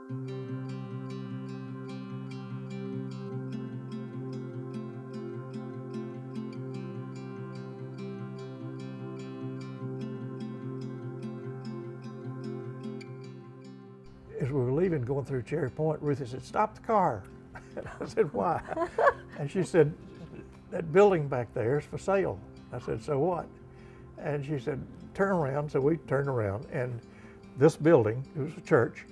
As we were leaving, going through Cherry Point, Ruthie said, "Stop the car." And I said, "Why?" And she said, "That building back there is for sale." I said, "So what?" And she said, "Turn around." So we turned around, and this building, it was a church,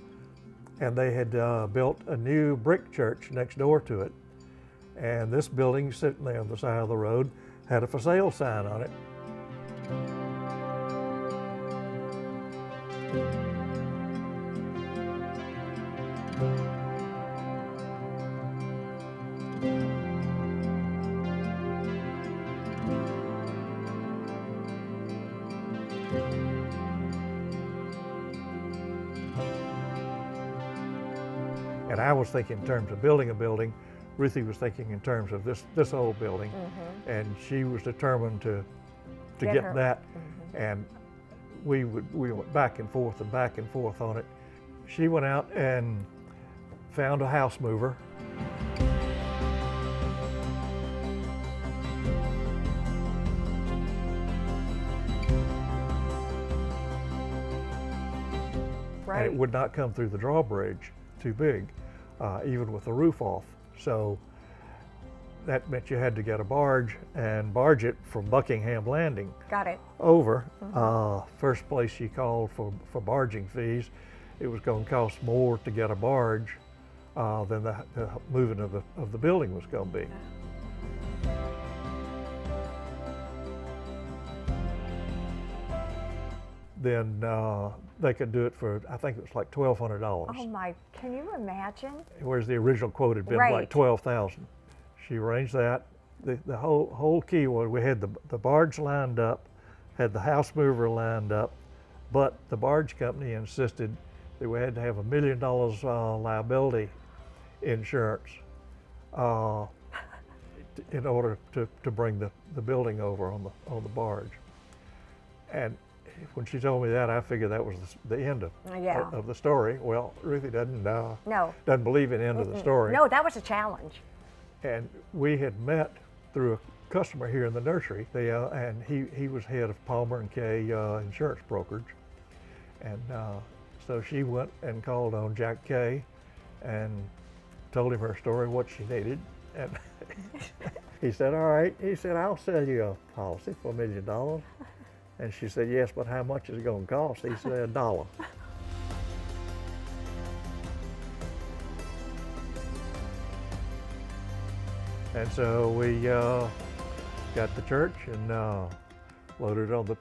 and they had built a new brick church next door to it. And this building sitting there on the side of the road had a for sale sign on it. And I was thinking in terms of building a building. Ruthie was thinking in terms of this old building, and she was determined to get that. And we went back and forth on it. She went out and found a house mover. Right. And it would not come through the drawbridge, too big, even with the roof off. So that meant you had to get a barge and barge it from Buckingham Landing. Got it. Over. First place she called for barging fees. It was going to cost more to get a barge than the moving of the building was going to be. Then they could do it for, I think it was like $1,200. Oh my, can you imagine? Whereas the original quote had been like $12,000. She arranged that. The whole key was we had the barge lined up, had the house mover lined up, but the barge company insisted that we had to have $1 million liability insurance in order to bring the building over on the barge. And when she told me that, I figured that was the end of the story. Well, Ruthie doesn't believe in the end of the story. No, that was a challenge. And we had met through a customer here in the nursery, and he was head of Palmer and Kay insurance brokerage. And so she went and called on Jack Kay and told him her story, what she needed. And he said, "All right." He said, "I'll sell you a policy for $1 million. And she said, "Yes, but how much is it going to cost?" He said, $1. And so we got the church and loaded it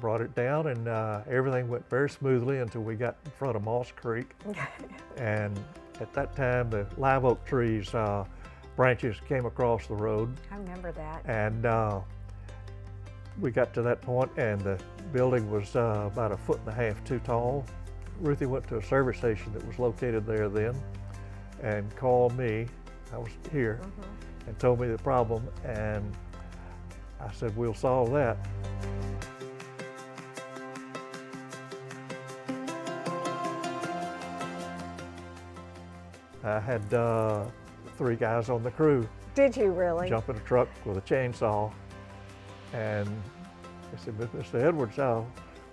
brought it down, and everything went very smoothly until we got in front of Moss Creek. And at that time, the live oak trees branches came across the road. I remember that. And we got to that point, and the building was about 1.5 feet too tall. Ruthie went to a service station that was located there then and called me. I was here, and told me the problem, and I said, "We'll solve that." I had 3 guys on the crew. Did you really? Jump in a truck with a chainsaw, and they said, "Mr. Edwards,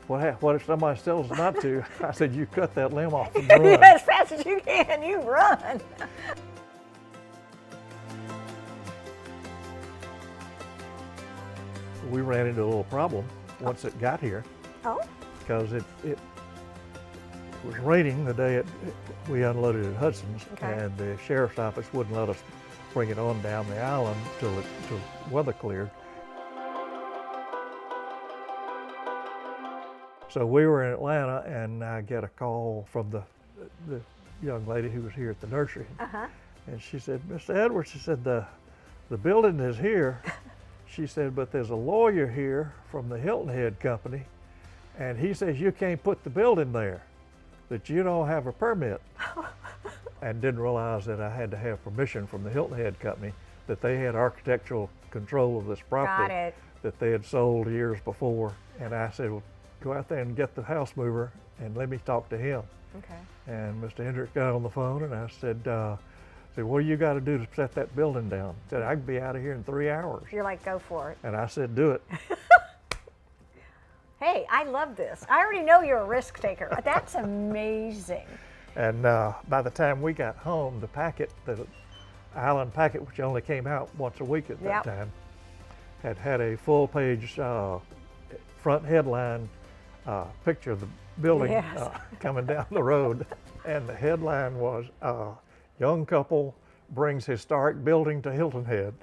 what if somebody tells us not to?" I said, "You cut that limb off and run." As fast as you can, you run. We ran into a little problem once it got here. Oh? Because it was raining the day we unloaded at Hudson's, and the sheriff's office wouldn't let us bring it on down the island till weather cleared. So we were in Atlanta, and I get a call from the young lady who was here at the nursery. And she said, "Mr. Edwards," she said, the building is here. She said, "But there's a lawyer here from the Hilton Head Company, and he says you can't put the building there, that you don't have a permit." And didn't realize that I had to have permission from the Hilton Head Company, that they had architectural control of this property that they had sold years before. And I said, "Well, go out there and get the house mover and let me talk to him. Okay. And Mr. Hendricks got on the phone, and I said, what do you got to do to set that building down? He said, I can be out of here in 3 hours. You're like, go for it. And I said, do it. Hey, I love this. I already know you're a risk taker. That's amazing. And by the time we got home, the packet, the Island packet, which only came out once a week at that time, had a full-page front headline picture of the building coming down the road. And the headline was, young couple brings historic building to Hilton Head.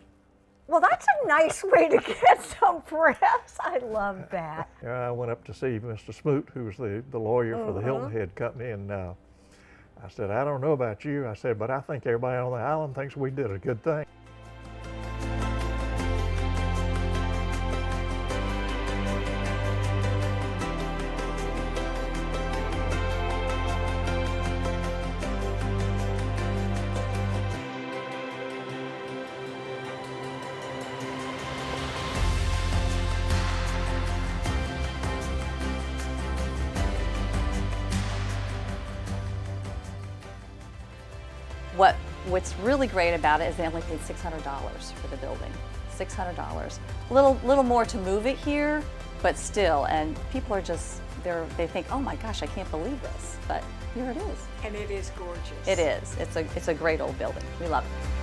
Well, that's a nice way to get some press. I love that. I went up to see Mr. Smoot, who was the lawyer for the Hilton Head company, and I said, I don't know about you, I said, but I think everybody on the island thinks we did a good thing. What's really great about it is they only paid $600 for the building. $600. Little more to move it here, but still, and people are just, they think, oh my gosh, I can't believe this, but here it is. And it is gorgeous. It is. It's a great old building. We love it.